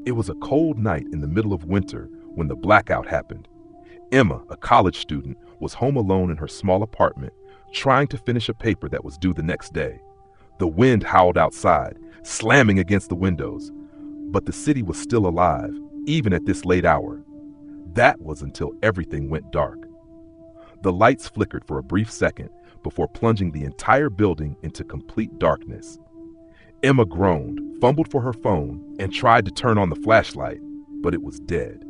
It was a cold night in the middle of winter when the blackout happened. Emma, a college student, was home alone in her small apartment, trying to finish a paper that was due the next day. The wind howled outside, slamming against the windows, but the city was still alive, even at this late hour. That was until everything went dark. The lights flickered for a brief second before plunging the entire building into complete darkness. Emma groaned, fumbled for her phone, and tried to turn on the flashlight, but it was dead.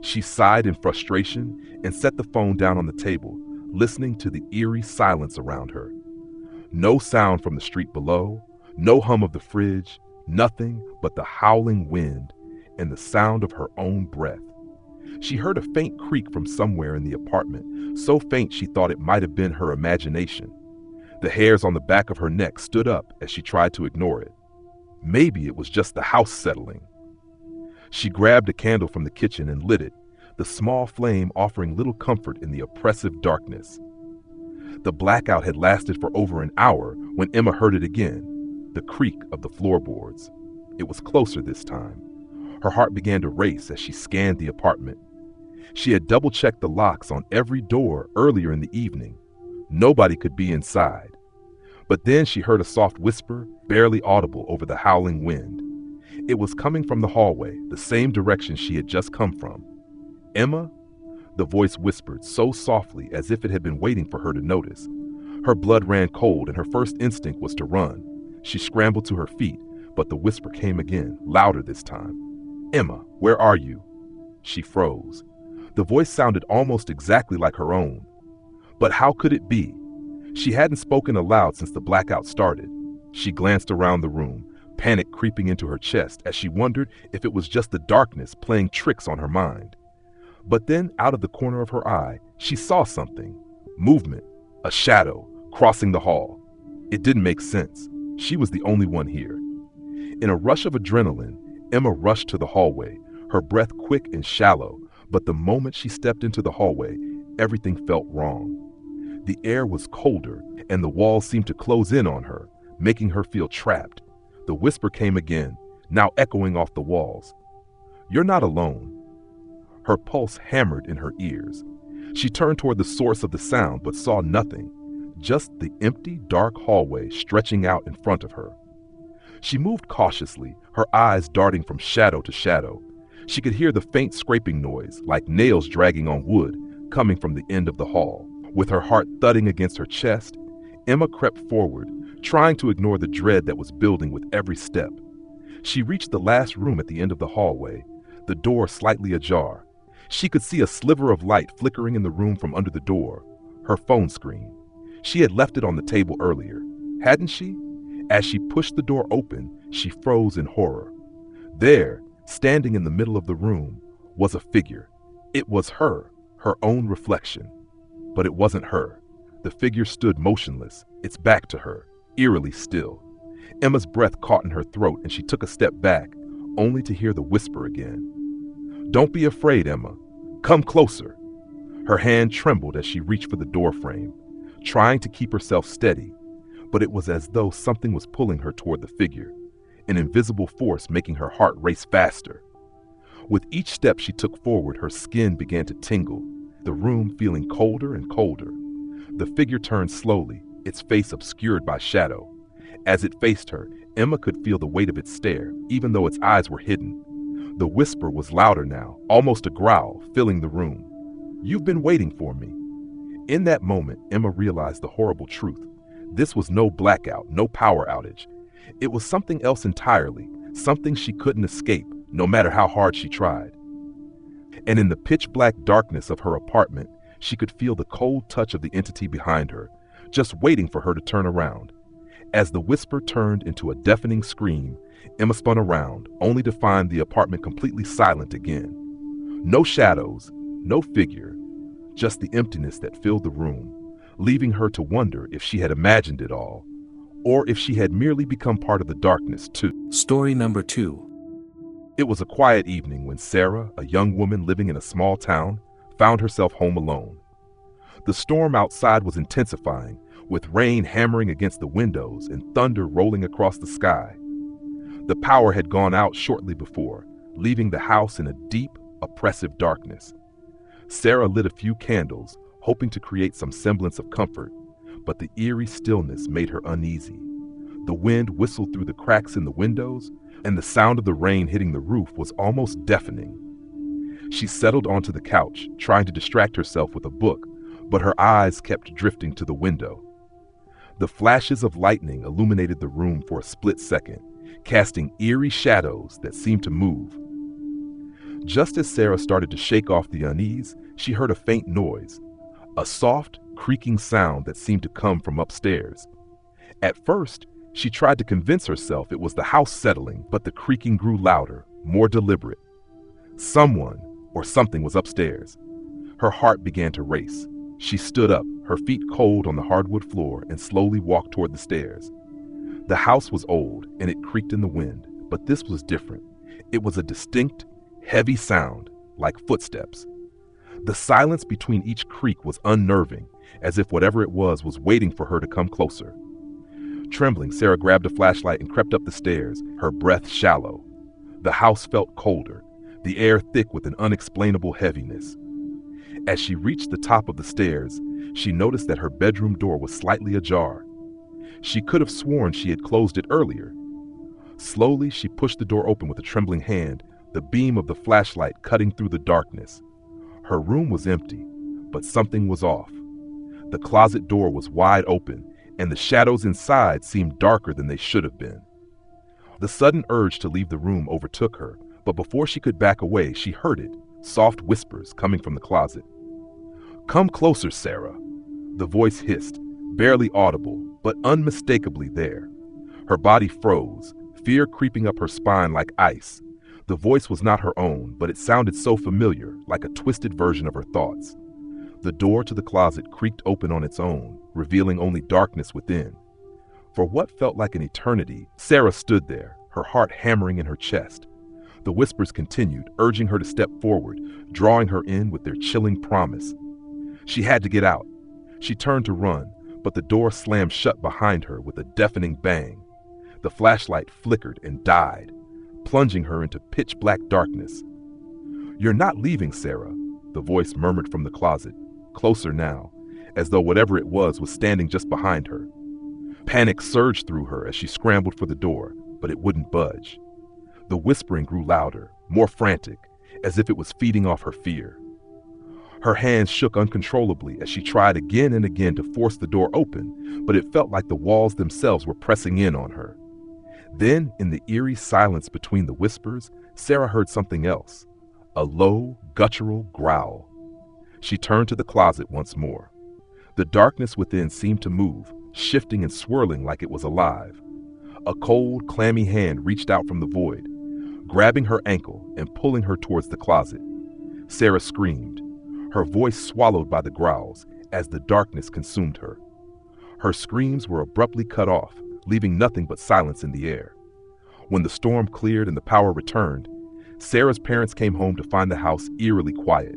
She sighed in frustration and set the phone down on the table, listening to the eerie silence around her. No sound from the street below, no hum of the fridge, nothing but the howling wind and the sound of her own breath. She heard a faint creak from somewhere in the apartment, so faint she thought it might have been her imagination. The hairs on the back of her neck stood up as she tried to ignore it. Maybe it was just the house settling. She grabbed a candle from the kitchen and lit it, the small flame offering little comfort in the oppressive darkness. The blackout had lasted for over an hour when Emma heard it again, the creak of the floorboards. It was closer this time. Her heart began to race as she scanned the apartment. She had double-checked the locks on every door earlier in the evening. Nobody could be inside. But then she heard a soft whisper, barely audible over the howling wind. It was coming from the hallway, the same direction she had just come from. "Emma?" The voice whispered so softly as if it had been waiting for her to notice. Her blood ran cold and her first instinct was to run. She scrambled to her feet, but the whisper came again, louder this time. "Emma, where are you?" She froze. The voice sounded almost exactly like her own. But how could it be? She hadn't spoken aloud since the blackout started. She glanced around the room, panic creeping into her chest as she wondered if it was just the darkness playing tricks on her mind. But then, out of the corner of her eye, she saw something. Movement, a shadow, crossing the hall. It didn't make sense. She was the only one here. In a rush of adrenaline, Emma rushed to the hallway, her breath quick and shallow, but the moment she stepped into the hallway, everything felt wrong. The air was colder, and the walls seemed to close in on her, making her feel trapped. The whisper came again, now echoing off the walls. "You're not alone." Her pulse hammered in her ears. She turned toward the source of the sound, but saw nothing, just the empty, dark hallway stretching out in front of her. She moved cautiously, her eyes darting from shadow to shadow. She could hear the faint scraping noise, like nails dragging on wood, coming from the end of the hall. With her heart thudding against her chest, Emma crept forward, trying to ignore the dread that was building with every step. She reached the last room at the end of the hallway, the door slightly ajar. She could see a sliver of light flickering in the room from under the door, her phone screen. She had left it on the table earlier, hadn't she? As she pushed the door open, she froze in horror. There, standing in the middle of the room, was a figure. It was her own reflection. But it wasn't her. The figure stood motionless, its back to her, eerily still. Emma's breath caught in her throat and she took a step back, only to hear the whisper again. "Don't be afraid, Emma. Come closer." Her hand trembled as she reached for the door frame, trying to keep herself steady, but it was as though something was pulling her toward the figure, an invisible force making her heart race faster. With each step she took forward, her skin began to tingle, the room feeling colder and colder. The figure turned slowly, its face obscured by shadow. As it faced her, Emma could feel the weight of its stare, even though its eyes were hidden. The whisper was louder now, almost a growl, filling the room. "You've been waiting for me." In that moment, Emma realized the horrible truth. This was no blackout, no power outage. It was something else entirely, something she couldn't escape, no matter how hard she tried. And in the pitch-black darkness of her apartment, she could feel the cold touch of the entity behind her, just waiting for her to turn around. As the whisper turned into a deafening scream, Emma spun around, only to find the apartment completely silent again. No shadows, no figure, just the emptiness that filled the room, leaving her to wonder if she had imagined it all, or if she had merely become part of the darkness too. Story number 2. It was a quiet evening when Sarah, a young woman living in a small town, found herself home alone. The storm outside was intensifying, with rain hammering against the windows and thunder rolling across the sky. The power had gone out shortly before, leaving the house in a deep, oppressive darkness. Sarah lit a few candles, hoping to create some semblance of comfort, but the eerie stillness made her uneasy. The wind whistled through the cracks in the windows, and the sound of the rain hitting the roof was almost deafening. She settled onto the couch, trying to distract herself with a book, but her eyes kept drifting to the window. The flashes of lightning illuminated the room for a split second, casting eerie shadows that seemed to move. Just as Sarah started to shake off the unease, she heard a faint noise, a soft, creaking sound that seemed to come from upstairs. At first, she tried to convince herself it was the house settling, but the creaking grew louder, more deliberate. Someone or something was upstairs. Her heart began to race. She stood up, her feet cold on the hardwood floor, and slowly walked toward the stairs. The house was old, and it creaked in the wind, but this was different. It was a distinct, heavy sound, like footsteps. The silence between each creak was unnerving, as if whatever it was waiting for her to come closer. Trembling, Sarah grabbed a flashlight and crept up the stairs, her breath shallow. The house felt colder, the air thick with an unexplainable heaviness. As she reached the top of the stairs, she noticed that her bedroom door was slightly ajar. She could have sworn she had closed it earlier. Slowly, she pushed the door open with a trembling hand, the beam of the flashlight cutting through the darkness. Her room was empty, but something was off. The closet door was wide open, and the shadows inside seemed darker than they should have been. The sudden urge to leave the room overtook her, but before she could back away, she heard it, soft whispers coming from the closet. "Come closer, Sarah," the voice hissed, barely audible, but unmistakably there. Her body froze, fear creeping up her spine like ice. The voice was not her own, but it sounded so familiar, like a twisted version of her thoughts. The door to the closet creaked open on its own, revealing only darkness within. For what felt like an eternity, Sarah stood there, her heart hammering in her chest. The whispers continued, urging her to step forward, drawing her in with their chilling promise. She had to get out. She turned to run, but the door slammed shut behind her with a deafening bang. The flashlight flickered and died, plunging her into pitch-black darkness. "You're not leaving, Sarah," the voice murmured from the closet, closer now, as though whatever it was standing just behind her. Panic surged through her as she scrambled for the door, but it wouldn't budge. The whispering grew louder, more frantic, as if it was feeding off her fear. Her hands shook uncontrollably as she tried again and again to force the door open, but it felt like the walls themselves were pressing in on her. Then, in the eerie silence between the whispers, Sarah heard something else, a low, guttural growl. She turned to the closet once more. The darkness within seemed to move, shifting and swirling like it was alive. A cold, clammy hand reached out from the void, grabbing her ankle and pulling her towards the closet. Sarah screamed, her voice swallowed by the growls as the darkness consumed her. Her screams were abruptly cut off, leaving nothing but silence in the air. When the storm cleared and the power returned, Sarah's parents came home to find the house eerily quiet.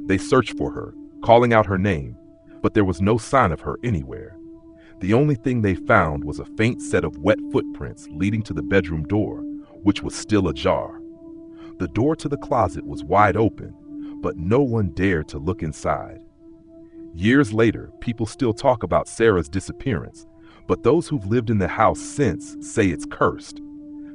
They searched for her, calling out her name, but there was no sign of her anywhere. The only thing they found was a faint set of wet footprints leading to the bedroom door, which was still ajar. The door to the closet was wide open, but no one dared to look inside. Years later, people still talk about Sarah's disappearance, but those who've lived in the house since say it's cursed.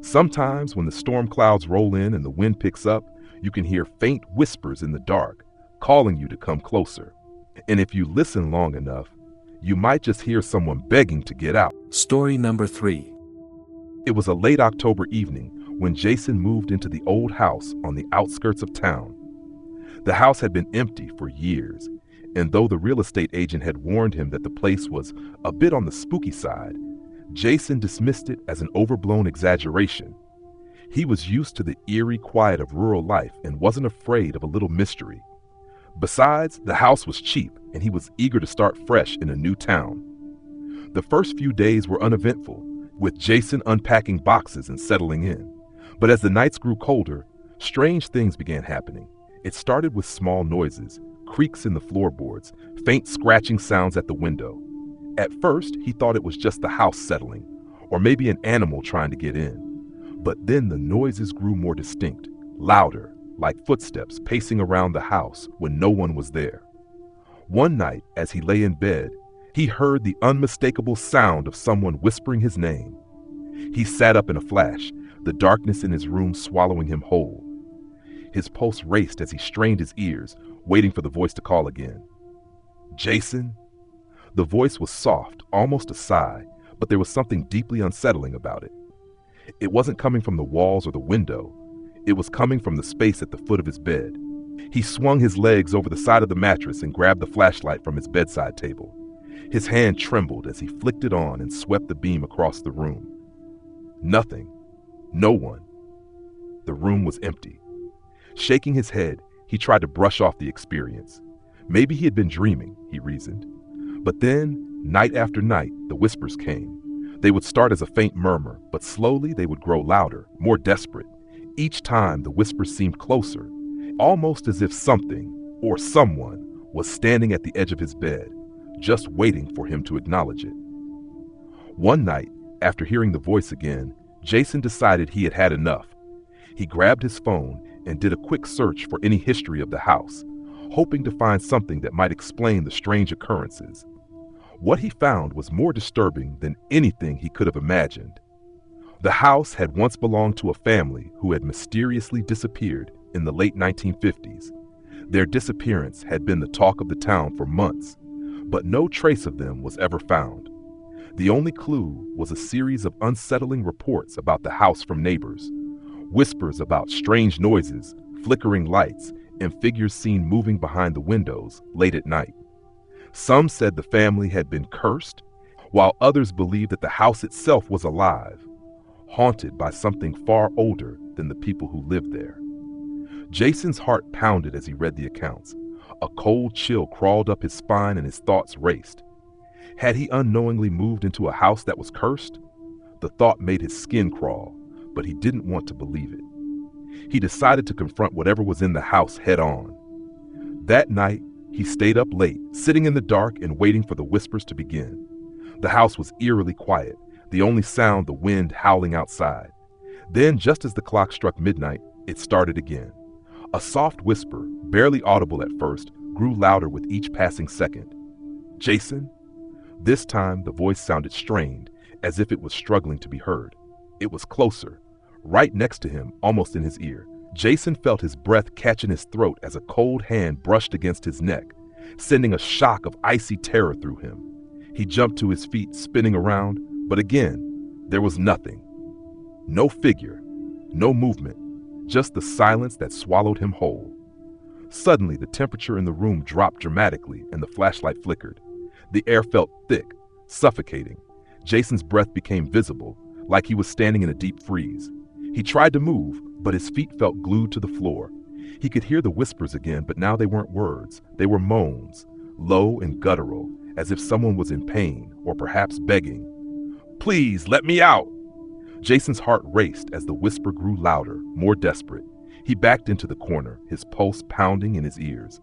Sometimes when the storm clouds roll in and the wind picks up, you can hear faint whispers in the dark, calling you to come closer. And if you listen long enough, you might just hear someone begging to get out. Story number 3. It was a late October evening when Jason moved into the old house on the outskirts of town. The house had been empty for years, and though the real estate agent had warned him that the place was a bit on the spooky side, Jason dismissed it as an overblown exaggeration. He was used to the eerie quiet of rural life and wasn't afraid of a little mystery. Besides, the house was cheap, and he was eager to start fresh in a new town. The first few days were uneventful, with Jason unpacking boxes and settling in. But as the nights grew colder, strange things began happening. It started with small noises, creaks in the floorboards, faint scratching sounds at the window. At first, he thought it was just the house settling, or maybe an animal trying to get in. But then the noises grew more distinct, louder, like footsteps pacing around the house when no one was there. One night, as he lay in bed, he heard the unmistakable sound of someone whispering his name. He sat up in a flash, the darkness in his room swallowing him whole. His pulse raced as he strained his ears, waiting for the voice to call again. "Jason?" The voice was soft, almost a sigh, but there was something deeply unsettling about it. It wasn't coming from the walls or the window. It was coming from the space at the foot of his bed. He swung his legs over the side of the mattress and grabbed the flashlight from his bedside table. His hand trembled as he flicked it on and swept the beam across the room. Nothing. No one. The room was empty. Shaking his head, he tried to brush off the experience. Maybe he had been dreaming, he reasoned. But then, night after night, the whispers came. They would start as a faint murmur, but slowly they would grow louder, more desperate. Each time, the whispers seemed closer, almost as if something, or someone, was standing at the edge of his bed, just waiting for him to acknowledge it. One night, after hearing the voice again, Jason decided he had had enough. He grabbed his phone and did a quick search for any history of the house, hoping to find something that might explain the strange occurrences. What he found was more disturbing than anything he could have imagined. The house had once belonged to a family who had mysteriously disappeared in the late 1950s. Their disappearance had been the talk of the town for months, but no trace of them was ever found. The only clue was a series of unsettling reports about the house from neighbors, whispers about strange noises, flickering lights, and figures seen moving behind the windows late at night. Some said the family had been cursed, while others believed that the house itself was alive, haunted by something far older than the people who lived there. Jason's heart pounded as he read the accounts. A cold chill crawled up his spine and his thoughts raced. Had he unknowingly moved into a house that was cursed? The thought made his skin crawl, but he didn't want to believe it. He decided to confront whatever was in the house head on. That night, he stayed up late, sitting in the dark and waiting for the whispers to begin. The house was eerily quiet, the only sound the wind howling outside. Then, just as the clock struck midnight, it started again. A soft whisper, barely audible at first, grew louder with each passing second. "Jason?" This time, the voice sounded strained, as if it was struggling to be heard. It was closer, right next to him, almost in his ear. Jason felt his breath catch in his throat as a cold hand brushed against his neck, sending a shock of icy terror through him. He jumped to his feet, spinning around, but again, there was nothing. No figure, no movement, just the silence that swallowed him whole. Suddenly, the temperature in the room dropped dramatically and the flashlight flickered. The air felt thick, suffocating. Jason's breath became visible, like he was standing in a deep freeze. He tried to move, but his feet felt glued to the floor. He could hear the whispers again, but now they weren't words. They were moans, low and guttural, as if someone was in pain, or perhaps begging. "Please, let me out!" Jason's heart raced as the whisper grew louder, more desperate. He backed into the corner, his pulse pounding in his ears.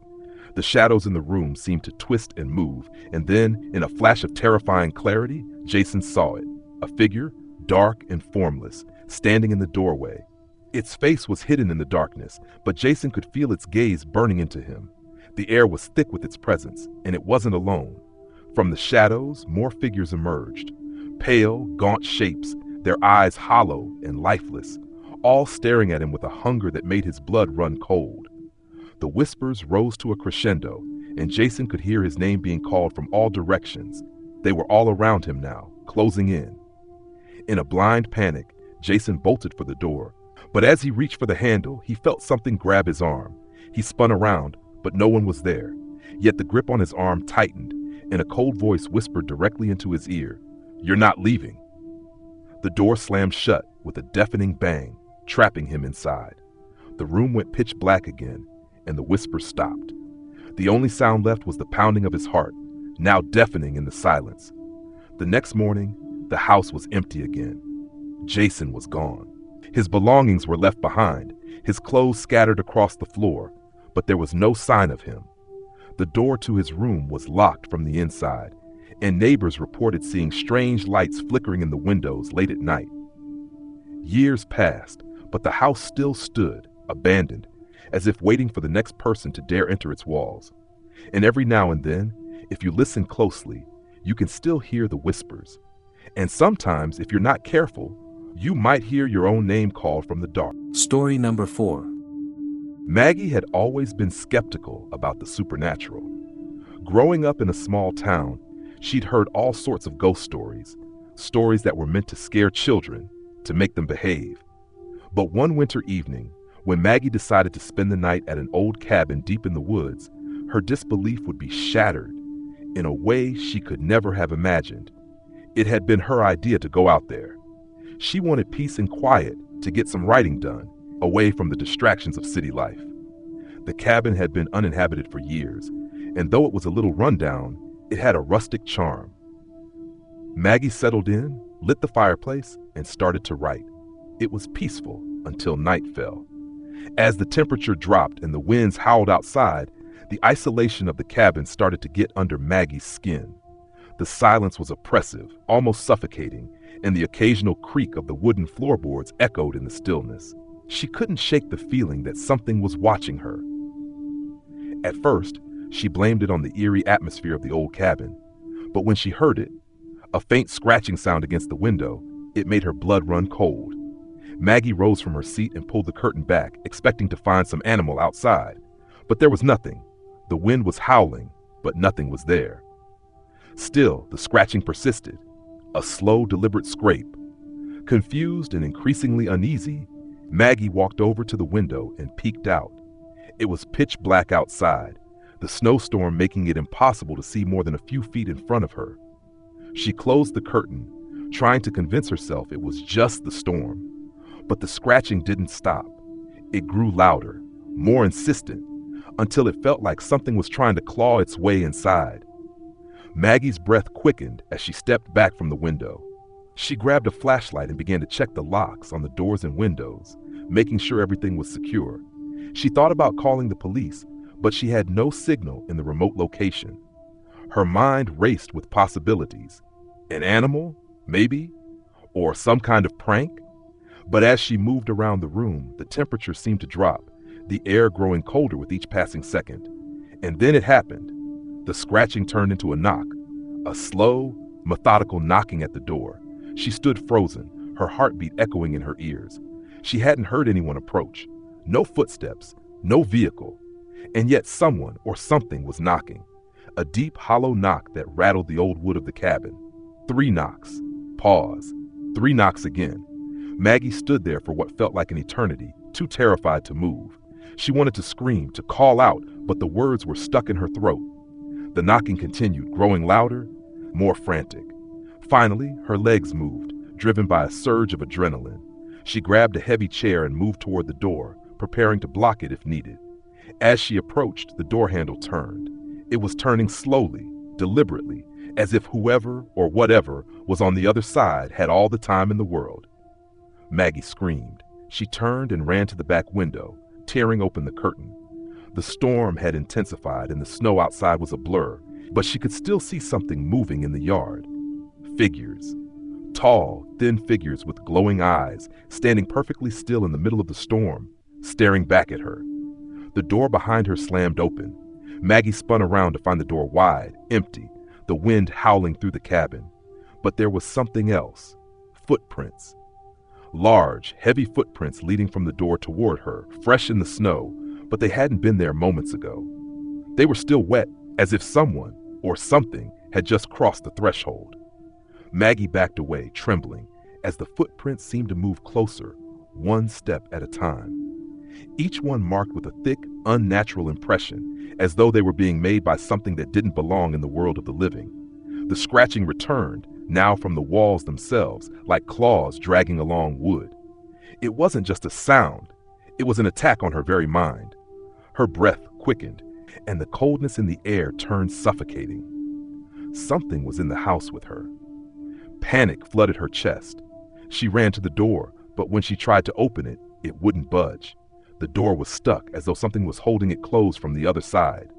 The shadows in the room seemed to twist and move, and then, in a flash of terrifying clarity, Jason saw it. A figure, dark and formless, standing in the doorway. Its face was hidden in the darkness, but Jason could feel its gaze burning into him. The air was thick with its presence, and it wasn't alone. From the shadows, more figures emerged. Pale, gaunt shapes, their eyes hollow and lifeless, all staring at him with a hunger that made his blood run cold. The whispers rose to a crescendo, and Jason could hear his name being called from all directions. They were all around him now, closing in. In a blind panic, Jason bolted for the door, but as he reached for the handle, he felt something grab his arm. He spun around, but no one was there. Yet the grip on his arm tightened, and a cold voice whispered directly into his ear, "You're not leaving." The door slammed shut with a deafening bang, trapping him inside. The room went pitch black again, and the whisper stopped. The only sound left was the pounding of his heart, now deafening in the silence. The next morning, the house was empty again. Jason was gone. His belongings were left behind, his clothes scattered across the floor, but there was no sign of him. The door to his room was locked from the inside, and neighbors reported seeing strange lights flickering in the windows late at night. Years passed, but the house still stood, abandoned, as if waiting for the next person to dare enter its walls. And every now and then, if you listen closely, you can still hear the whispers. And sometimes, if you're not careful, you might hear your own name called from the dark. Story number 4. Maggie had always been skeptical about the supernatural. Growing up in a small town, she'd heard all sorts of ghost stories, stories that were meant to scare children, to make them behave. But one winter evening, when Maggie decided to spend the night at an old cabin deep in the woods, her disbelief would be shattered in a way she could never have imagined. It had been her idea to go out there. She wanted peace and quiet to get some writing done, away from the distractions of city life. The cabin had been uninhabited for years, and though it was a little rundown, it had a rustic charm. Maggie settled in, lit the fireplace, and started to write. It was peaceful until night fell. As the temperature dropped and the winds howled outside, the isolation of the cabin started to get under Maggie's skin. The silence was oppressive, almost suffocating, and the occasional creak of the wooden floorboards echoed in the stillness. She couldn't shake the feeling that something was watching her. At first, she blamed it on the eerie atmosphere of the old cabin, but when she heard it, a faint scratching sound against the window, it made her blood run cold. Maggie rose from her seat and pulled the curtain back, expecting to find some animal outside, but there was nothing. The wind was howling, but nothing was there. Still, the scratching persisted, a slow, deliberate scrape. Confused and increasingly uneasy, Maggie walked over to the window and peeked out. It was pitch black outside, the snowstorm making it impossible to see more than a few feet in front of her. She closed the curtain, trying to convince herself it was just the storm. But the scratching didn't stop. It grew louder, more insistent, until it felt like something was trying to claw its way inside. Maggie's breath quickened as she stepped back from the window. She grabbed a flashlight and began to check the locks on the doors and windows, making sure everything was secure. She thought about calling the police, but she had no signal in the remote location. Her mind raced with possibilities. An animal, maybe, or some kind of prank. But as she moved around the room, the temperature seemed to drop, the air growing colder with each passing second. And then it happened. The scratching turned into a knock, a slow, methodical knocking at the door. She stood frozen, her heartbeat echoing in her ears. She hadn't heard anyone approach. No footsteps, no vehicle. And yet someone or something was knocking. A deep, hollow knock that rattled the old wood of the cabin. 3 knocks. Pause. 3 knocks again. Maggie stood there for what felt like an eternity, too terrified to move. She wanted to scream, to call out, but the words were stuck in her throat. The knocking continued, growing louder, more frantic. Finally, her legs moved, driven by a surge of adrenaline. She grabbed a heavy chair and moved toward the door, preparing to block it if needed. As she approached, the door handle turned. It was turning slowly, deliberately, as if whoever or whatever was on the other side had all the time in the world. Maggie screamed. She turned and ran to the back window, tearing open the curtain. The storm had intensified and the snow outside was a blur, but she could still see something moving in the yard. Figures. Tall, thin figures with glowing eyes, standing perfectly still in the middle of the storm, staring back at her. The door behind her slammed open. Maggie spun around to find the door wide, empty, the wind howling through the cabin. But there was something else. Footprints. Large, heavy footprints leading from the door toward her, fresh in the snow, but they hadn't been there moments ago. They were still wet, as if someone or something had just crossed the threshold. Maggie backed away, trembling, as the footprints seemed to move closer, one step at a time. Each one marked with a thick, unnatural impression, as though they were being made by something that didn't belong in the world of the living. The scratching returned, now from the walls themselves, like claws dragging along wood. It wasn't just a sound, it was an attack on her very mind. Her breath quickened, and the coldness in the air turned suffocating. Something was in the house with her. Panic flooded her chest. She ran to the door, but when she tried to open it, it wouldn't budge. The door was stuck, as though something was holding it closed from the other side.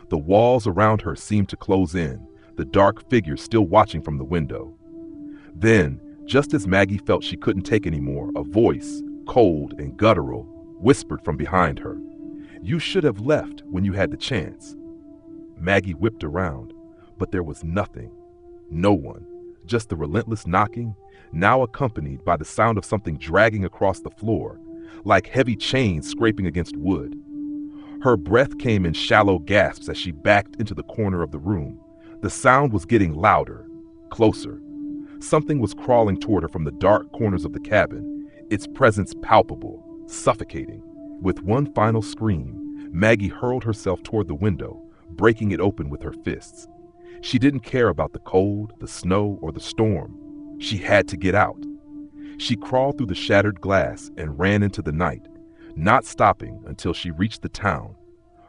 The walls around her seemed to close in, the dark figure still watching from the window. Then, just as Maggie felt she couldn't take anymore, a voice, cold and guttural, whispered from behind her. "You should have left when you had the chance." Maggie whipped around, but there was nothing. No one. Just the relentless knocking, now accompanied by the sound of something dragging across the floor, like heavy chains scraping against wood. Her breath came in shallow gasps as she backed into the corner of the room. The sound was getting louder, closer. Something was crawling toward her from the dark corners of the cabin, its presence palpable, suffocating. With one final scream, Maggie hurled herself toward the window, breaking it open with her fists. She didn't care about the cold, the snow, or the storm. She had to get out. She crawled through the shattered glass and ran into the night, not stopping until she reached the town,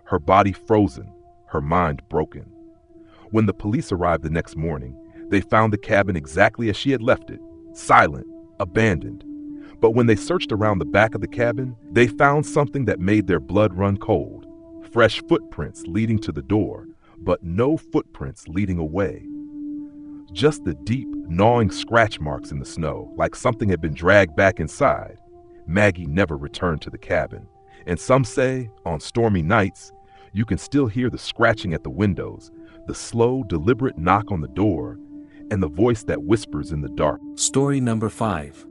her body frozen, her mind broken. When the police arrived the next morning, they found the cabin exactly as she had left it, silent, abandoned. But when they searched around the back of the cabin, they found something that made their blood run cold. Fresh footprints leading to the door, but no footprints leading away. Just the deep, gnawing scratch marks in the snow, like something had been dragged back inside. Maggie never returned to the cabin, and some say, on stormy nights, you can still hear the scratching at the windows, the slow, deliberate knock on the door, and the voice that whispers in the dark. Story number 5.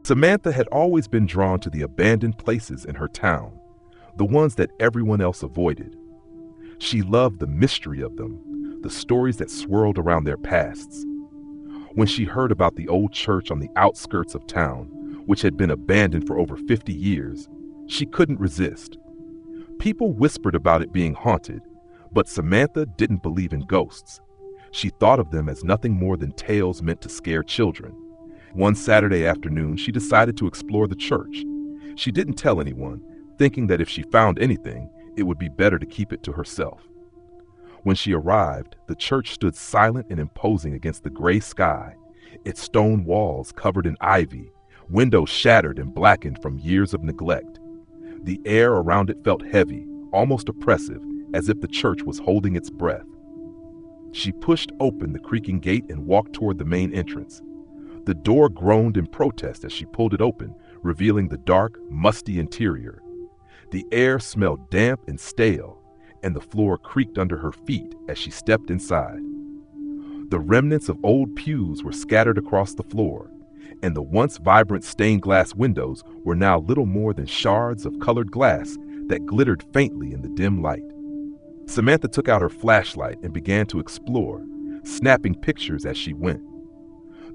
Samantha had always been drawn to the abandoned places in her town, the ones that everyone else avoided. She loved the mystery of them, the stories that swirled around their pasts. When she heard about the old church on the outskirts of town, which had been abandoned for over 50 years, she couldn't resist. People whispered about it being haunted, but Samantha didn't believe in ghosts. She thought of them as nothing more than tales meant to scare children. One Saturday afternoon, she decided to explore the church. She didn't tell anyone, thinking that if she found anything, it would be better to keep it to herself. When she arrived, the church stood silent and imposing against the gray sky, its stone walls covered in ivy, windows shattered and blackened from years of neglect. The air around it felt heavy, almost oppressive, as if the church was holding its breath. She pushed open the creaking gate and walked toward the main entrance. The door groaned in protest as she pulled it open, revealing the dark, musty interior. The air smelled damp and stale, and the floor creaked under her feet as she stepped inside. The remnants of old pews were scattered across the floor, and the once vibrant stained glass windows were now little more than shards of colored glass that glittered faintly in the dim light. Samantha took out her flashlight and began to explore, snapping pictures as she went.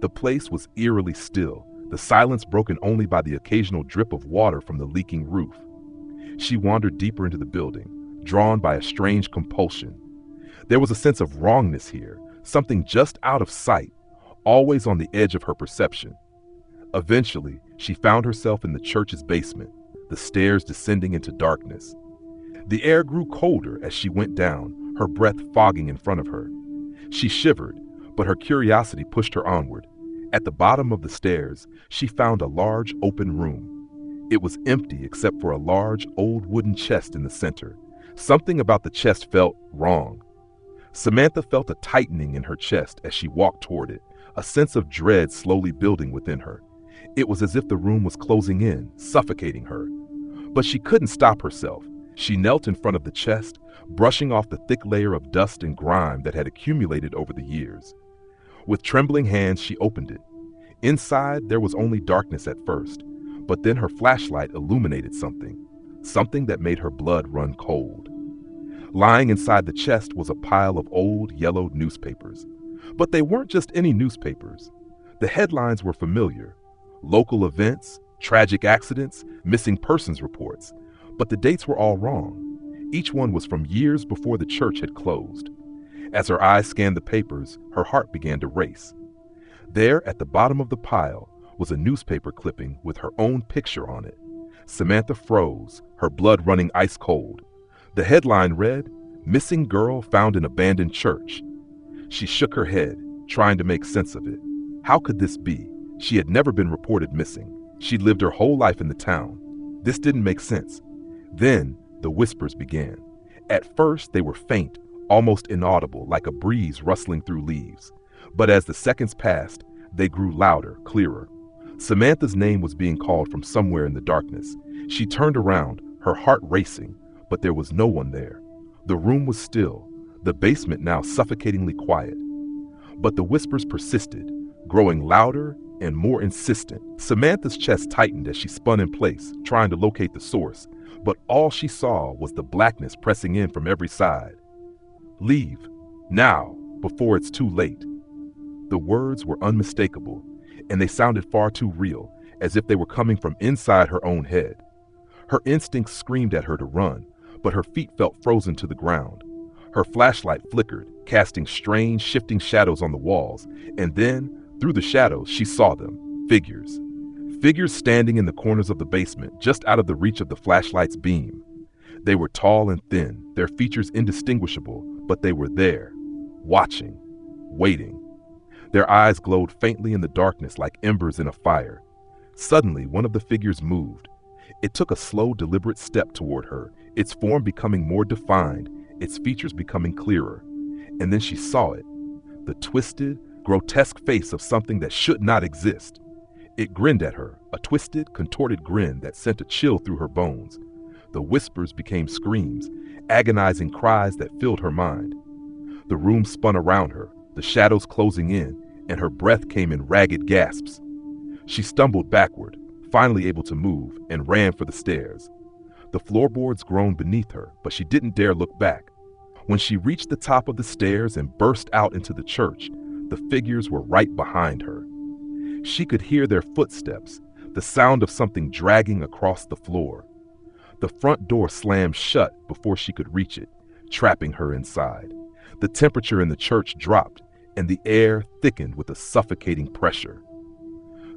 The place was eerily still, the silence broken only by the occasional drip of water from the leaking roof. She wandered deeper into the building, drawn by a strange compulsion. There was a sense of wrongness here, something just out of sight, always on the edge of her perception. Eventually, she found herself in the church's basement, the stairs descending into darkness. The air grew colder as she went down, her breath fogging in front of her. She shivered, but her curiosity pushed her onward. At the bottom of the stairs, she found a large open room. It was empty except for a large old wooden chest in the center. Something about the chest felt wrong. Samantha felt a tightening in her chest as she walked toward it, a sense of dread slowly building within her. It was as if the room was closing in, suffocating her. But she couldn't stop herself. She knelt in front of the chest, brushing off the thick layer of dust and grime that had accumulated over the years. With trembling hands, she opened it. Inside, there was only darkness at first, but then her flashlight illuminated something that made her blood run cold. Lying inside the chest was a pile of old, yellowed newspapers. But they weren't just any newspapers. The headlines were familiar. Local events, tragic accidents, missing persons reports. But the dates were all wrong. Each one was from years before the church had closed. As her eyes scanned the papers, her heart began to race. There, at the bottom of the pile, was a newspaper clipping with her own picture on it. Samantha froze, her blood running ice cold. The headline read, "Missing Girl Found in Abandoned Church." She shook her head, trying to make sense of it. How could this be? She had never been reported missing. She'd lived her whole life in the town. This didn't make sense. Then the whispers began. At first, they were faint, almost inaudible, like a breeze rustling through leaves. But as the seconds passed, they grew louder, clearer. Samantha's name was being called from somewhere in the darkness, She turned around, her heart racing, but there was no one there. The room was still, the basement now suffocatingly quiet. But the whispers persisted, growing louder and more insistent. Samantha's chest tightened as she spun in place, trying to locate the source, but all she saw was the blackness pressing in from every side. "Leave, now, before it's too late." The words were unmistakable, and they sounded far too real, as if they were coming from inside her own head. Her instincts screamed at her to run, but her feet felt frozen to the ground. Her flashlight flickered, casting strange, shifting shadows on the walls, and then, through the shadows, she saw them. Figures. Figures standing in the corners of the basement, just out of the reach of the flashlight's beam. They were tall and thin, their features indistinguishable, but they were there, watching, waiting. Their eyes glowed faintly in the darkness like embers in a fire. Suddenly, one of the figures moved. It took a slow, deliberate step toward her, its form becoming more defined, its features becoming clearer. And then she saw it, the twisted, grotesque face of something that should not exist. It grinned at her, a twisted, contorted grin that sent a chill through her bones. The whispers became screams, agonizing cries that filled her mind. The room spun around her, the shadows closing in, and her breath came in ragged gasps. She stumbled backward, finally able to move, and ran for the stairs. The floorboards groaned beneath her, but she didn't dare look back. When she reached the top of the stairs and burst out into the church, the figures were right behind her. She could hear their footsteps, the sound of something dragging across the floor. The front door slammed shut before she could reach it, trapping her inside. The temperature in the church dropped, and the air thickened with a suffocating pressure.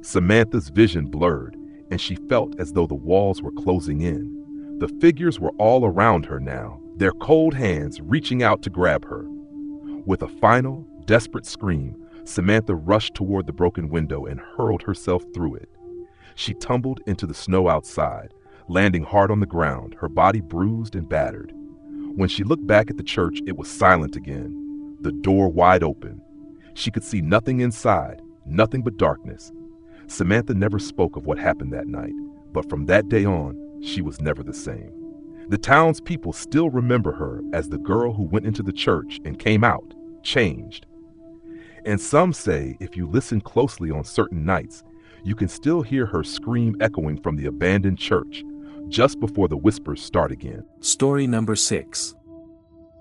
Samantha's vision blurred, and she felt as though the walls were closing in. The figures were all around her now, their cold hands reaching out to grab her. With a final, desperate scream, Samantha rushed toward the broken window and hurled herself through it. She tumbled into the snow outside, landing hard on the ground, her body bruised and battered. When she looked back at the church, it was silent again, the door wide open. She could see nothing inside, nothing but darkness. Samantha never spoke of what happened that night, but from that day on, she was never the same. The townspeople still remember her as the girl who went into the church and came out, changed. And some say if you listen closely on certain nights, you can still hear her scream echoing from the abandoned church, just before the whispers start again. Story number 6.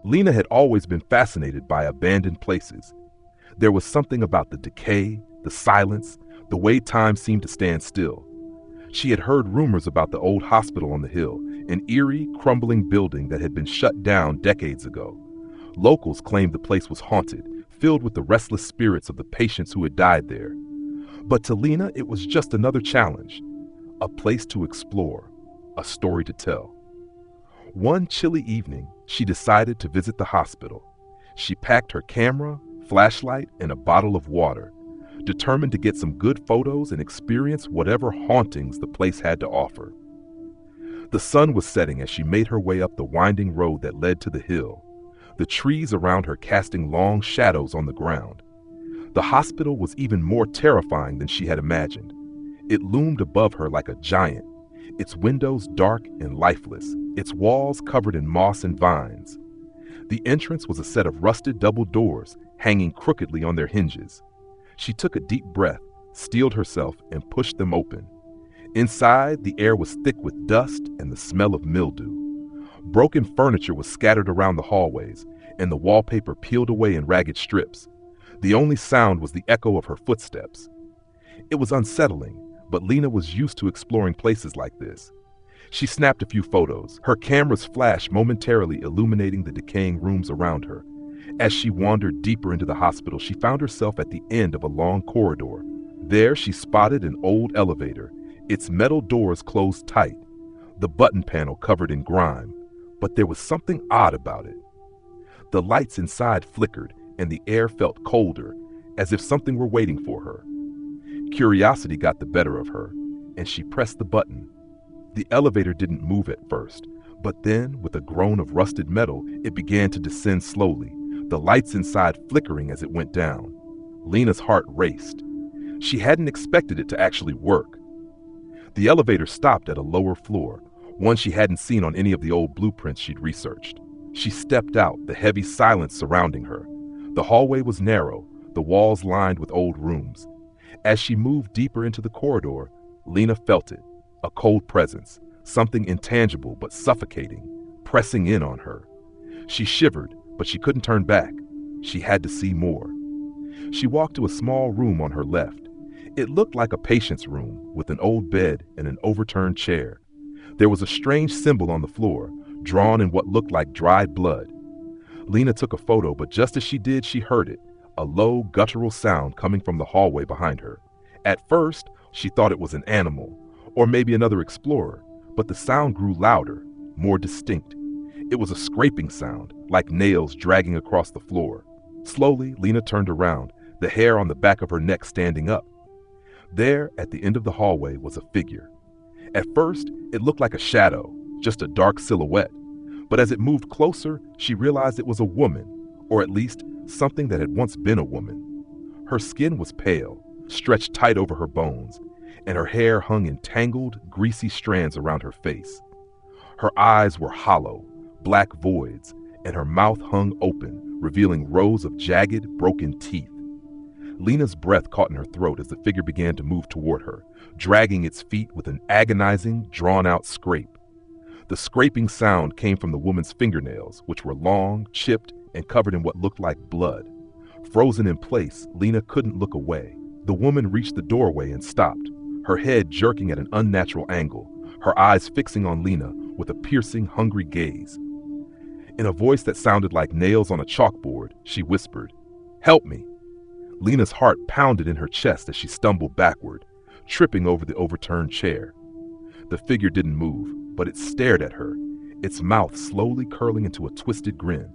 Lena had always been fascinated by abandoned places. There was something about the decay, the silence, the way time seemed to stand still. She had heard rumors about the old hospital on the hill, an eerie, crumbling building that had been shut down decades ago. Locals claimed the place was haunted, filled with the restless spirits of the patients who had died there. But to Lena, it was just another challenge, a place to explore, a story to tell. One chilly evening, she decided to visit the hospital. She packed her camera, flashlight, and a bottle of water, determined to get some good photos and experience whatever hauntings the place had to offer. The sun was setting as she made her way up the winding road that led to the hill, the trees around her casting long shadows on the ground. The hospital was even more terrifying than she had imagined. It loomed above her like a giant, its windows dark and lifeless, its walls covered in moss and vines. The entrance was a set of rusted double doors hanging crookedly on their hinges. She took a deep breath, steeled herself, and pushed them open. Inside, the air was thick with dust and the smell of mildew. Broken furniture was scattered around the hallways, and the wallpaper peeled away in ragged strips. The only sound was the echo of her footsteps. It was unsettling, but Lena was used to exploring places like this. She snapped a few photos, her camera's flash momentarily illuminating the decaying rooms around her. As she wandered deeper into the hospital, she found herself at the end of a long corridor. There, she spotted an old elevator, its metal doors closed tight, the button panel covered in grime. But there was something odd about it. The lights inside flickered, and the air felt colder, as if something were waiting for her. Curiosity got the better of her, and she pressed the button. The elevator didn't move at first, but then, with a groan of rusted metal, it began to descend slowly, the lights inside flickering as it went down. Lena's heart raced. She hadn't expected it to actually work. The elevator stopped at a lower floor, one she hadn't seen on any of the old blueprints she'd researched. She stepped out, the heavy silence surrounding her. The hallway was narrow, the walls lined with old rooms. As she moved deeper into the corridor, Lena felt it, a cold presence, something intangible but suffocating, pressing in on her. She shivered, but she couldn't turn back. She had to see more. She walked to a small room on her left. It looked like a patient's room, with an old bed and an overturned chair. There was a strange symbol on the floor, drawn in what looked like dried blood. Lena took a photo, but just as she did, she heard it, a low, guttural sound coming from the hallway behind her. At first, she thought it was an animal, or maybe another explorer, but the sound grew louder, more distinct. It was a scraping sound, like nails dragging across the floor. Slowly, Lena turned around, the hair on the back of her neck standing up. There, at the end of the hallway, was a figure. At first, it looked like a shadow, just a dark silhouette. But as it moved closer, she realized it was a woman, or at least something that had once been a woman. Her skin was pale, stretched tight over her bones, and her hair hung in tangled, greasy strands around her face. Her eyes were hollow, black voids, and her mouth hung open, revealing rows of jagged, broken teeth. Lena's breath caught in her throat as the figure began to move toward her, dragging its feet with an agonizing, drawn-out scrape. The scraping sound came from the woman's fingernails, which were long, chipped, and covered in what looked like blood. Frozen in place, Lena couldn't look away. The woman reached the doorway and stopped, her head jerking at an unnatural angle, her eyes fixing on Lena with a piercing, hungry gaze. In a voice that sounded like nails on a chalkboard, she whispered, "Help me." Lena's heart pounded in her chest as she stumbled backward, tripping over the overturned chair. The figure didn't move, but it stared at her, its mouth slowly curling into a twisted grin.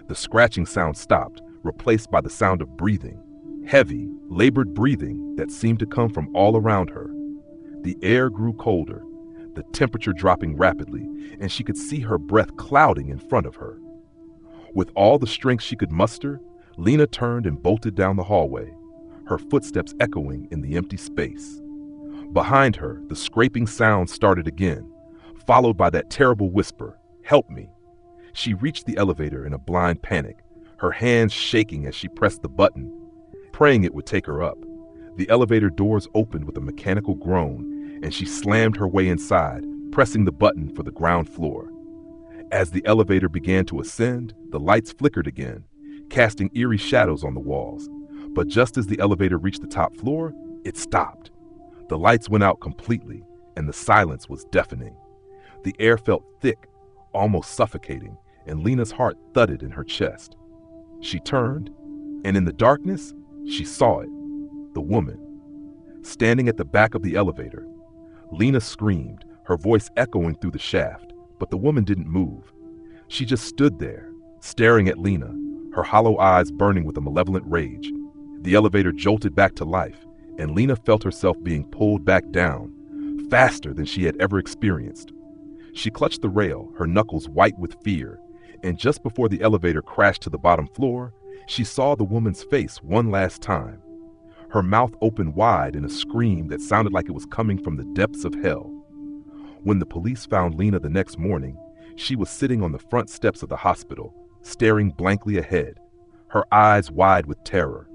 The scratching sound stopped, replaced by the sound of breathing, heavy, labored breathing that seemed to come from all around her. The air grew colder, the temperature dropping rapidly, and she could see her breath clouding in front of her. With all the strength she could muster, Lena turned and bolted down the hallway, her footsteps echoing in the empty space. Behind her, the scraping sound started again, followed by that terrible whisper, "Help me." She reached the elevator in a blind panic, her hands shaking as she pressed the button, praying it would take her up. The elevator doors opened with a mechanical groan, and she slammed her way inside, pressing the button for the ground floor. As the elevator began to ascend, the lights flickered again, casting eerie shadows on the walls. But just as the elevator reached the top floor, it stopped. The lights went out completely, and the silence was deafening. The air felt thick, almost suffocating, and Lena's heart thudded in her chest. She turned, and in the darkness, she saw it, the woman, standing at the back of the elevator. Lena screamed, her voice echoing through the shaft, but the woman didn't move. She just stood there, staring at Lena, her hollow eyes burning with a malevolent rage. The elevator jolted back to life, and Lena felt herself being pulled back down, faster than she had ever experienced. She clutched the rail, her knuckles white with fear, and just before the elevator crashed to the bottom floor, she saw the woman's face one last time. Her mouth opened wide in a scream that sounded like it was coming from the depths of hell. When the police found Lena the next morning, she was sitting on the front steps of the hospital, staring blankly ahead, her eyes wide with terror.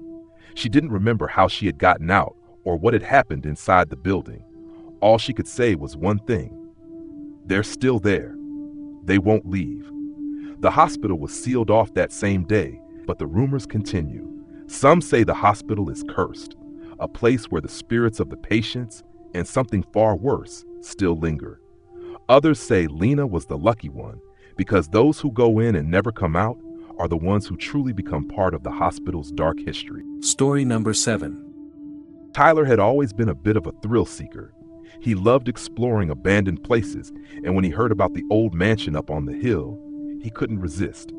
She didn't remember how she had gotten out or what had happened inside the building. All she could say was one thing: "They're still there. They won't leave." The hospital was sealed off that same day, but the rumors continue. Some say the hospital is cursed, a place where the spirits of the patients and something far worse still linger. Others say Lena was the lucky one, because those who go in and never come out are the ones who truly become part of the hospital's dark history. Story number 7. Tyler had always been a bit of a thrill seeker. He loved exploring abandoned places, and when he heard about the old mansion up on the hill, he couldn't resist.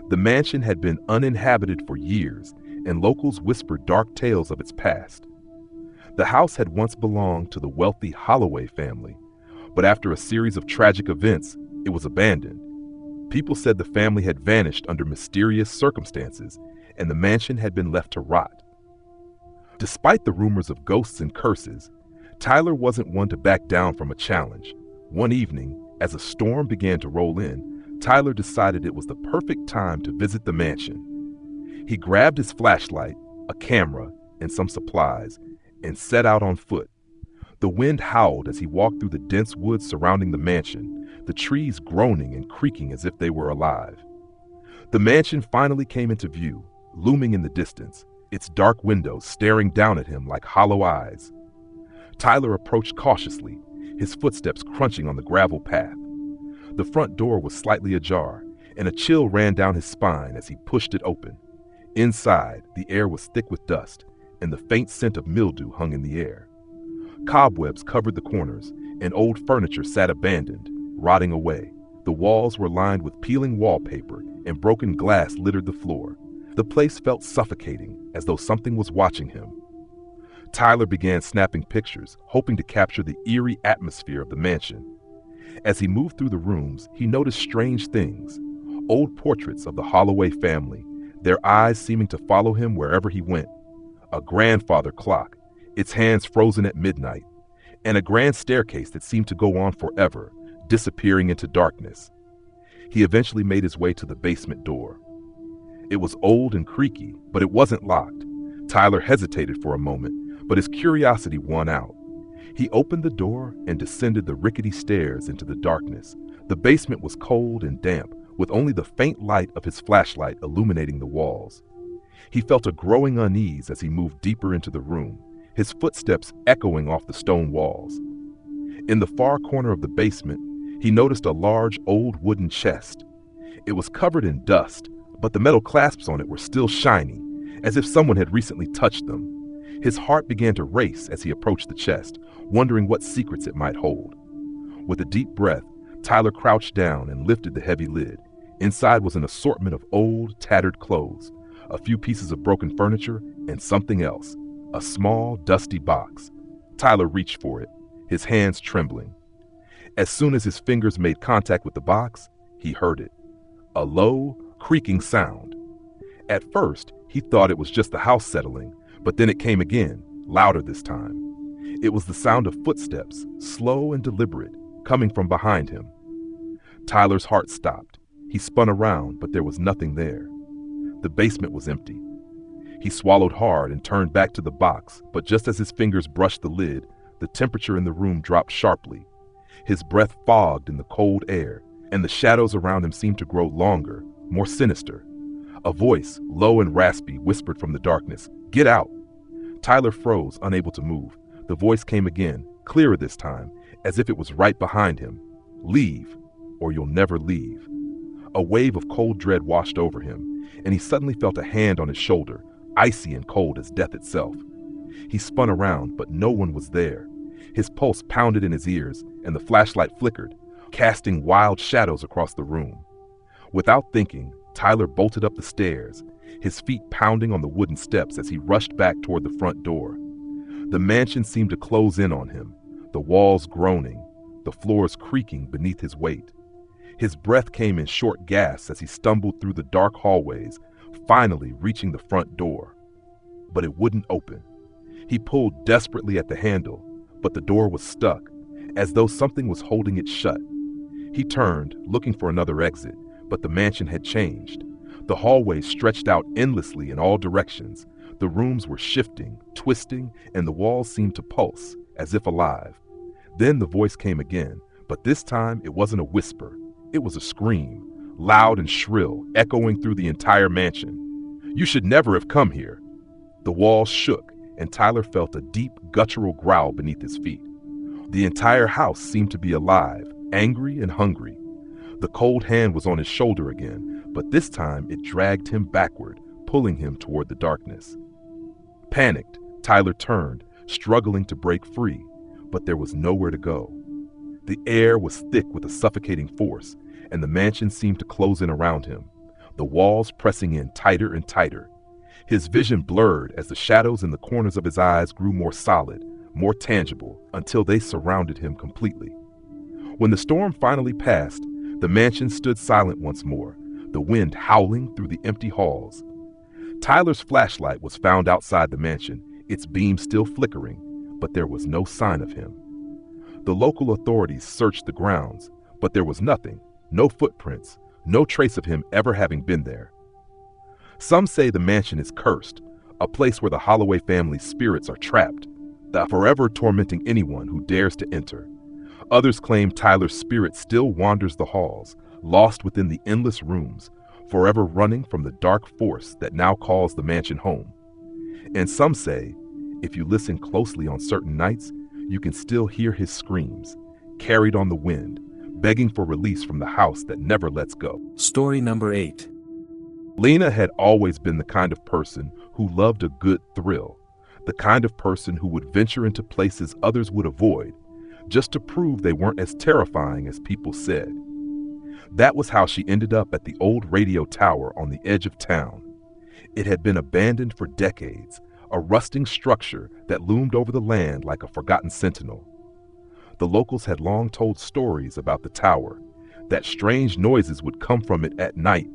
The mansion had been uninhabited for years, and locals whispered dark tales of its past. The house had once belonged to the wealthy Holloway family, but after a series of tragic events, it was abandoned. People said the family had vanished under mysterious circumstances, and the mansion had been left to rot. Despite the rumors of ghosts and curses, Tyler wasn't one to back down from a challenge. One evening, as a storm began to roll in, Tyler decided it was the perfect time to visit the mansion. He grabbed his flashlight, a camera, and some supplies, and set out on foot. The wind howled as he walked through the dense woods surrounding the mansion, the trees groaning and creaking as if they were alive. The mansion finally came into view, looming in the distance, its dark windows staring down at him like hollow eyes. Tyler approached cautiously, his footsteps crunching on the gravel path. The front door was slightly ajar, and a chill ran down his spine as he pushed it open. Inside, the air was thick with dust, and the faint scent of mildew hung in the air. Cobwebs covered the corners, and old furniture sat abandoned, rotting away. The walls were lined with peeling wallpaper, and broken glass littered the floor. The place felt suffocating, as though something was watching him. Tyler began snapping pictures, hoping to capture the eerie atmosphere of the mansion. As he moved through the rooms, he noticed strange things. Old portraits of the Holloway family, their eyes seeming to follow him wherever he went. A grandfather clock, its hands frozen at midnight, and a grand staircase that seemed to go on forever, disappearing into darkness. He eventually made his way to the basement door. It was old and creaky, but it wasn't locked. Tyler hesitated for a moment, but his curiosity won out. He opened the door and descended the rickety stairs into the darkness. The basement was cold and damp, with only the faint light of his flashlight illuminating the walls. He felt a growing unease as he moved deeper into the room, his footsteps echoing off the stone walls. In the far corner of the basement, he noticed a large old wooden chest. It was covered in dust, but the metal clasps on it were still shiny, as if someone had recently touched them. His heart began to race as he approached the chest, wondering what secrets it might hold. With a deep breath, Tyler crouched down and lifted the heavy lid. Inside was an assortment of old, tattered clothes, a few pieces of broken furniture, and something else, a small, dusty box. Tyler reached for it, his hands trembling. As soon as his fingers made contact with the box, he heard it, a low, creaking sound. At first, he thought it was just the house settling, but then it came again, louder this time. It was the sound of footsteps, slow and deliberate, coming from behind him. Tyler's heart stopped. He spun around, but there was nothing there. The basement was empty. He swallowed hard and turned back to the box, but just as his fingers brushed the lid, the temperature in the room dropped sharply. His breath fogged in the cold air, and the shadows around him seemed to grow longer, more sinister. A voice, low and raspy, whispered from the darkness, "Get out!" Tyler froze, unable to move. The voice came again, clearer this time, as if it was right behind him. "Leave, or you'll never leave." A wave of cold dread washed over him, and he suddenly felt a hand on his shoulder, icy and cold as death itself. He spun around, but no one was there. His pulse pounded in his ears, and the flashlight flickered, casting wild shadows across the room. Without thinking, Tyler bolted up the stairs, his feet pounding on the wooden steps as he rushed back toward the front door. The mansion seemed to close in on him, the walls groaning, the floors creaking beneath his weight. His breath came in short gasps as he stumbled through the dark hallways, finally reaching the front door. But it wouldn't open. He pulled desperately at the handle, but the door was stuck, as though something was holding it shut. He turned, looking for another exit, but the mansion had changed. The hallways stretched out endlessly in all directions. The rooms were shifting, twisting, and the walls seemed to pulse, as if alive. Then the voice came again, but this time it wasn't a whisper. It was a scream, loud and shrill, echoing through the entire mansion. "You should never have come here." The walls shook, and Tyler felt a deep, guttural growl beneath his feet. The entire house seemed to be alive, angry and hungry. The cold hand was on his shoulder again, but this time it dragged him backward, pulling him toward the darkness. Panicked, Tyler turned, struggling to break free, but there was nowhere to go. The air was thick with a suffocating force, and the mansion seemed to close in around him, the walls pressing in tighter and tighter. His vision blurred as the shadows in the corners of his eyes grew more solid, more tangible, until they surrounded him completely. When the storm finally passed, the mansion stood silent once more, the wind howling through the empty halls. Tyler's flashlight was found outside the mansion, its beam still flickering, but there was no sign of him. The local authorities searched the grounds, but there was nothing, no footprints, no trace of him ever having been there. Some say the mansion is cursed, a place where the Holloway family's spirits are trapped, forever tormenting anyone who dares to enter. Others claim Tyler's spirit still wanders the halls, lost within the endless rooms, forever running from the dark force that now calls the mansion home. And some say, if you listen closely on certain nights, you can still hear his screams, carried on the wind, begging for release from the house that never lets go. Story number 8. Lena had always been the kind of person who loved a good thrill, the kind of person who would venture into places others would avoid, just to prove they weren't as terrifying as people said. That was how she ended up at the old radio tower on the edge of town. It had been abandoned for decades, a rusting structure that loomed over the land like a forgotten sentinel. The locals had long told stories about the tower, that strange noises would come from it at night,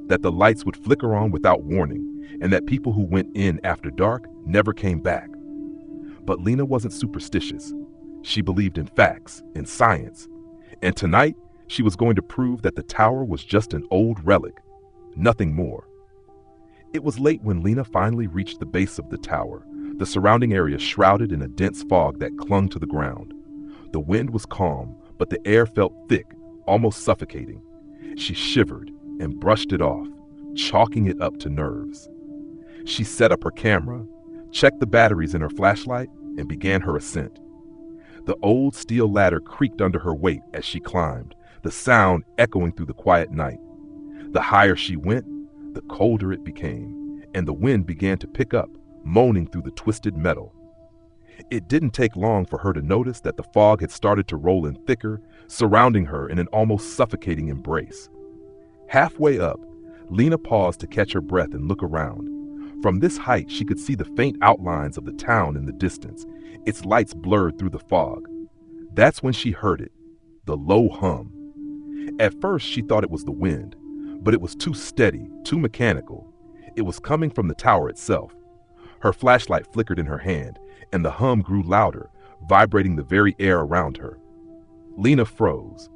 that the lights would flicker on without warning, and that people who went in after dark never came back. But Lena wasn't superstitious. She believed in facts, in science, and tonight she was going to prove that the tower was just an old relic, nothing more. It was late when Lena finally reached the base of the tower, the surrounding area shrouded in a dense fog that clung to the ground. The wind was calm, but the air felt thick, almost suffocating. She shivered and brushed it off, chalking it up to nerves. She set up her camera, checked the batteries in her flashlight, and began her ascent. The old steel ladder creaked under her weight as she climbed, the sound echoing through the quiet night. The higher she went, the colder it became, and the wind began to pick up, moaning through the twisted metal. It didn't take long for her to notice that the fog had started to roll in thicker, surrounding her in an almost suffocating embrace. Halfway up, Lena paused to catch her breath and look around. From this height, she could see the faint outlines of the town in the distance, its lights blurred through the fog. That's when she heard it, the low hum. At first, she thought it was the wind, but it was too steady, too mechanical. It was coming from the tower itself. Her flashlight flickered in her hand, and the hum grew louder, vibrating the very air around her. Lena froze.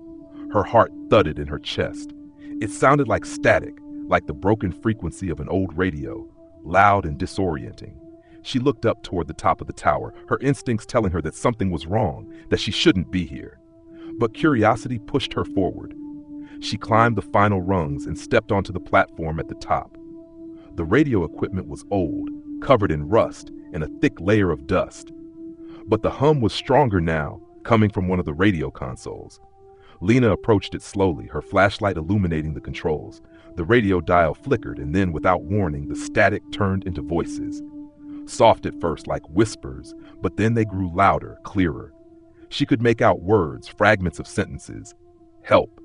Her heart thudded in her chest. It sounded like static, like the broken frequency of an old radio, loud and disorienting. She looked up toward the top of the tower, her instincts telling her that something was wrong, that she shouldn't be here. But curiosity pushed her forward. She climbed the final rungs and stepped onto the platform at the top. The radio equipment was old, covered in rust and a thick layer of dust. But the hum was stronger now, coming from one of the radio consoles. Lena approached it slowly, her flashlight illuminating the controls. The radio dial flickered, and then, without warning, the static turned into voices. Soft at first, like whispers, but then they grew louder, clearer. She could make out words, fragments of sentences. Help.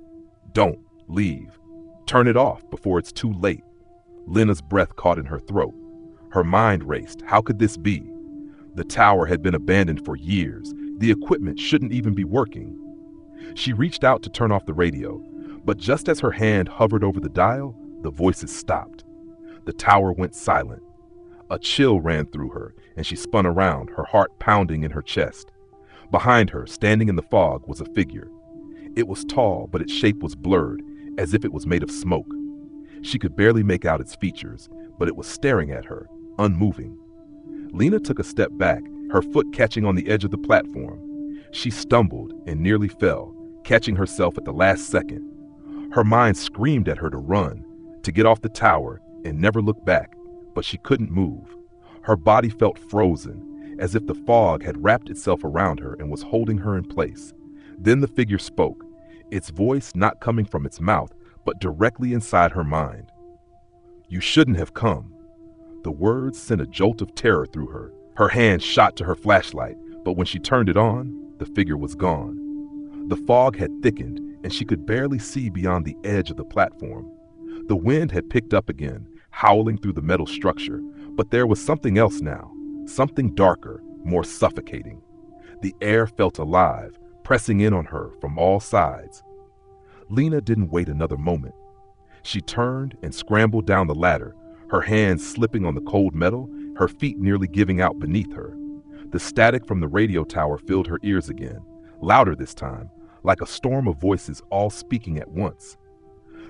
Don't. Leave. Turn it off before it's too late. Lena's breath caught in her throat. Her mind raced. How could this be? The tower had been abandoned for years. The equipment shouldn't even be working. She reached out to turn off the radio, but just as her hand hovered over the dial, the voices stopped. The tower went silent. A chill ran through her, and she spun around, her heart pounding in her chest. Behind her, standing in the fog, was a figure. It was tall, but its shape was blurred, as if it was made of smoke. She could barely make out its features, but it was staring at her, unmoving. Lena took a step back, her foot catching on the edge of the platform. She stumbled and nearly fell, catching herself at the last second. Her mind screamed at her to run, to get off the tower and never look back, but she couldn't move. Her body felt frozen, as if the fog had wrapped itself around her and was holding her in place. Then the figure spoke, its voice not coming from its mouth, but directly inside her mind. "You shouldn't have come." The words sent a jolt of terror through her. Her hand shot to her flashlight, but when she turned it on, the figure was gone. The fog had thickened, and she could barely see beyond the edge of the platform. The wind had picked up again, howling through the metal structure, but there was something else now, something darker, more suffocating. The air felt alive, pressing in on her from all sides. Lena didn't wait another moment. She turned and scrambled down the ladder, her hands slipping on the cold metal, her feet nearly giving out beneath her. The static from the radio tower filled her ears again, louder this time, like a storm of voices all speaking at once.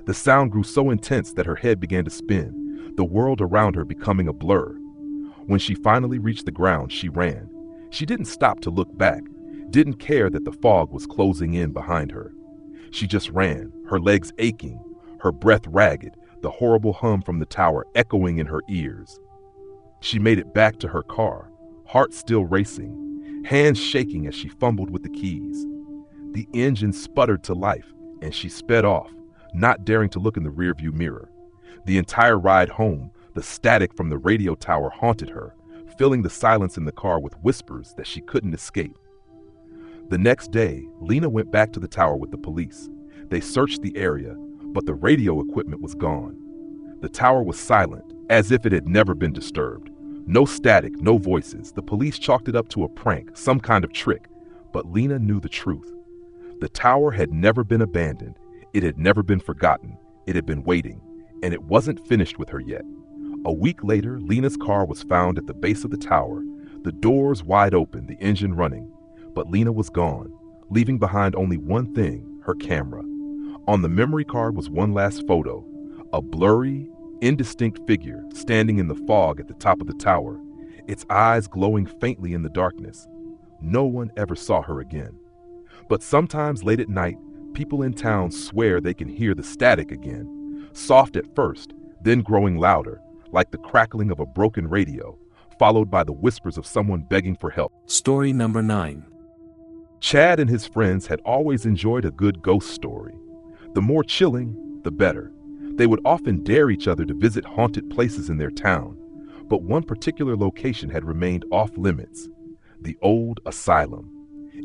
The sound grew so intense that her head began to spin, the world around her becoming a blur. When she finally reached the ground, she ran. She didn't stop to look back, didn't care that the fog was closing in behind her. She just ran, her legs aching, her breath ragged, the horrible hum from the tower echoing in her ears. She made it back to her car, heart still racing, hands shaking as she fumbled with the keys. The engine sputtered to life, and she sped off, not daring to look in the rearview mirror. The entire ride home, the static from the radio tower haunted her, filling the silence in the car with whispers that she couldn't escape. The next day, Lena went back to the tower with the police. They searched the area, but the radio equipment was gone. The tower was silent, as if it had never been disturbed. No static, no voices. The police chalked it up to a prank, some kind of trick. But Lena knew the truth. The tower had never been abandoned. It had never been forgotten. It had been waiting, and it wasn't finished with her yet. A week later, Lena's car was found at the base of the tower, the doors wide open, the engine running. But Lena was gone, leaving behind only one thing, her camera. On the memory card was one last photo, a blurry, indistinct figure standing in the fog at the top of the tower, its eyes glowing faintly in the darkness. No one ever saw her again. But sometimes late at night, people in town swear they can hear the static again, soft at first, then growing louder, like the crackling of a broken radio, followed by the whispers of someone begging for help. Story number 9. Chad and his friends had always enjoyed a good ghost story. The more chilling, the better. They would often dare each other to visit haunted places in their town, but one particular location had remained off limits: the old asylum.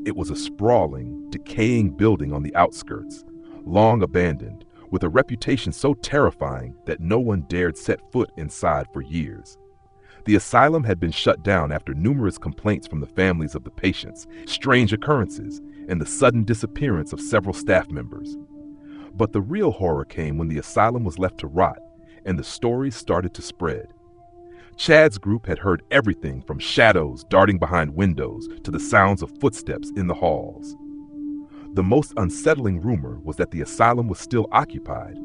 It was a sprawling, decaying building on the outskirts, long abandoned, with a reputation so terrifying that no one dared set foot inside for years. The asylum had been shut down after numerous complaints from the families of the patients, strange occurrences, and the sudden disappearance of several staff members. But the real horror came when the asylum was left to rot and the stories started to spread. Chad's group had heard everything from shadows darting behind windows to the sounds of footsteps in the halls. The most unsettling rumor was that the asylum was still occupied,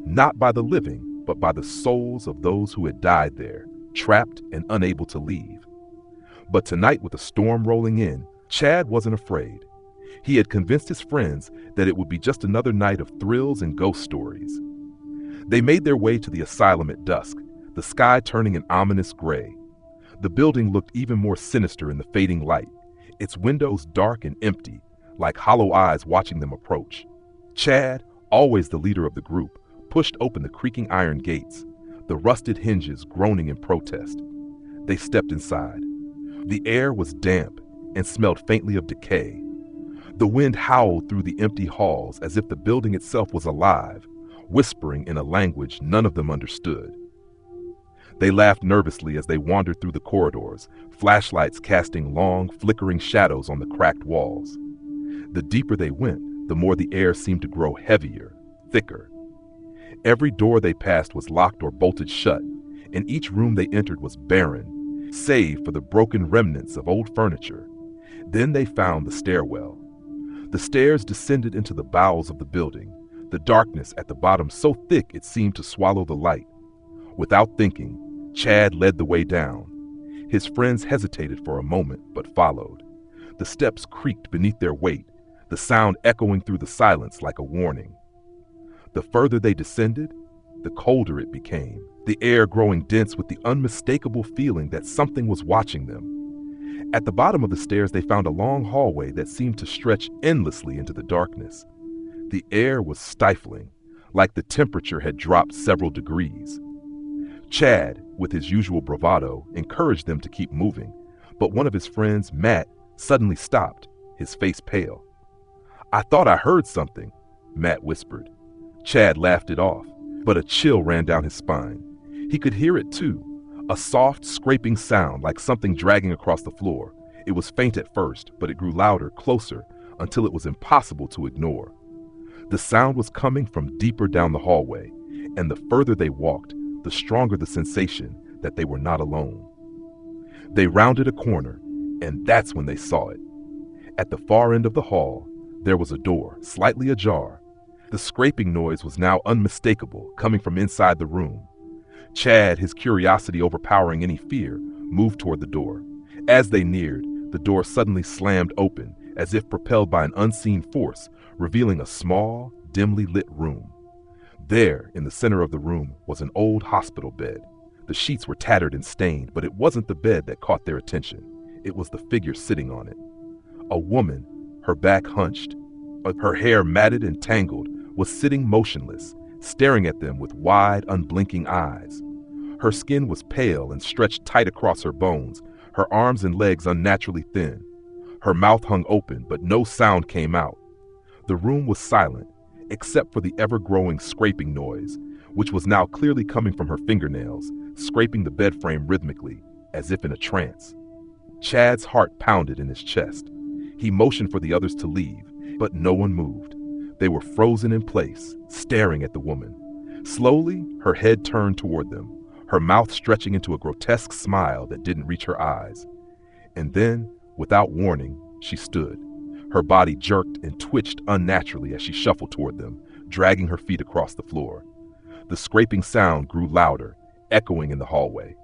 not by the living, but by the souls of those who had died there, trapped and unable to leave. But tonight, with a storm rolling in, Chad wasn't afraid. He had convinced his friends that it would be just another night of thrills and ghost stories. They made their way to the asylum at dusk, the sky turning an ominous gray. The building looked even more sinister in the fading light, its windows dark and empty, like hollow eyes watching them approach. Chad, always the leader of the group, pushed open the creaking iron gates, the rusted hinges groaning in protest. They stepped inside. The air was damp and smelled faintly of decay. The wind howled through the empty halls as if the building itself was alive, whispering in a language none of them understood. They laughed nervously as they wandered through the corridors, flashlights casting long, flickering shadows on the cracked walls. The deeper they went, the more the air seemed to grow heavier, thicker. Every door they passed was locked or bolted shut, and each room they entered was barren, save for the broken remnants of old furniture. Then they found the stairwell. The stairs descended into the bowels of the building, the darkness at the bottom so thick it seemed to swallow the light. Without thinking, Chad led the way down. His friends hesitated for a moment, but followed. The steps creaked beneath their weight, the sound echoing through the silence like a warning. The further they descended, the colder it became, the air growing dense with the unmistakable feeling that something was watching them. At the bottom of the stairs, they found a long hallway that seemed to stretch endlessly into the darkness. The air was stifling, like the temperature had dropped several degrees. Chad, with his usual bravado, encouraged them to keep moving, but one of his friends, Matt, suddenly stopped, his face pale. "I thought I heard something," Matt whispered. Chad laughed it off, but a chill ran down his spine. He could hear it too, a soft, scraping sound like something dragging across the floor. It was faint at first, but it grew louder, closer, until it was impossible to ignore. The sound was coming from deeper down the hallway, and the further they walked, the stronger the sensation that they were not alone. They rounded a corner, And that's when they saw it. At the far end of the hall, there was a door, slightly ajar. The scraping noise was now unmistakable, coming from inside the room. Chad, his curiosity overpowering any fear, moved toward the door. As they neared, the door suddenly slammed open, as if propelled by an unseen force, revealing a small, dimly lit room. There, in the center of the room, was an old hospital bed. The sheets were tattered and stained, but it wasn't the bed that caught their attention. It was the figure sitting on it. A woman, her back hunched, her hair matted and tangled, was sitting motionless, staring at them with wide, unblinking eyes. Her skin was pale and stretched tight across her bones, her arms and legs unnaturally thin. Her mouth hung open, but no sound came out. The room was silent, except for the ever-growing scraping noise, which was now clearly coming from her fingernails, scraping the bed frame rhythmically, as if in a trance. Chad's heart pounded in his chest. He motioned for the others to leave, but no one moved. They were frozen in place, staring at the woman. Slowly, her head turned toward them, her mouth stretching into a grotesque smile that didn't reach her eyes. And then, without warning, she stood. Her body jerked and twitched unnaturally as she shuffled toward them, dragging her feet across the floor. The scraping sound grew louder, echoing in the hallway.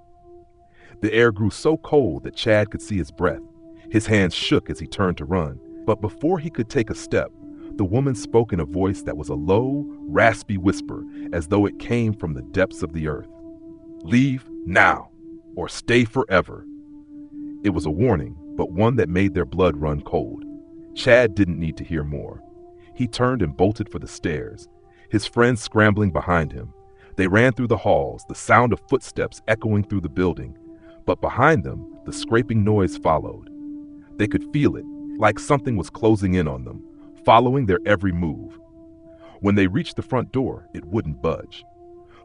The air grew so cold that Chad could see his breath. His hands shook as he turned to run, but before he could take a step, the woman spoke in a voice that was a low, raspy whisper, as though it came from the depths of the earth. "Leave now, or stay forever." It was a warning, but one that made their blood run cold. Chad didn't need to hear more. He turned and bolted for the stairs, his friends scrambling behind him. They ran through the halls, the sound of footsteps echoing through the building, but behind them, the scraping noise followed. They could feel it, like something was closing in on them, following their every move. When they reached the front door, it wouldn't budge.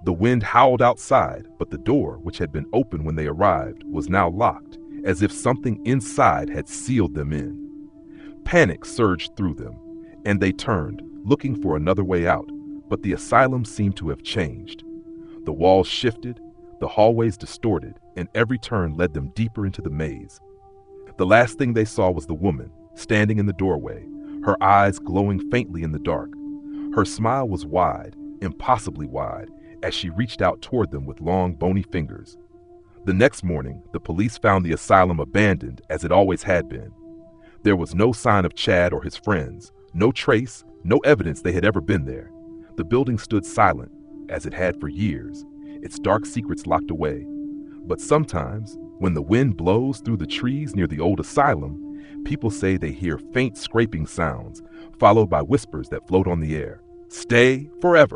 The wind howled outside, but the door, which had been open when they arrived, was now locked, as if something inside had sealed them in. Panic surged through them, and they turned, looking for another way out, but the asylum seemed to have changed. The walls shifted, the hallways distorted, and every turn led them deeper into the maze. The last thing they saw was the woman, standing in the doorway, her eyes glowing faintly in the dark. Her smile was wide, impossibly wide, as she reached out toward them with long, bony fingers. The next morning, the police found the asylum abandoned as it always had been. There was no sign of Chad or his friends, no trace, no evidence they had ever been there. The building stood silent, as it had for years, its dark secrets locked away. But sometimes, when the wind blows through the trees near the old asylum, people say they hear faint scraping sounds, followed by whispers that float on the air. Stay forever.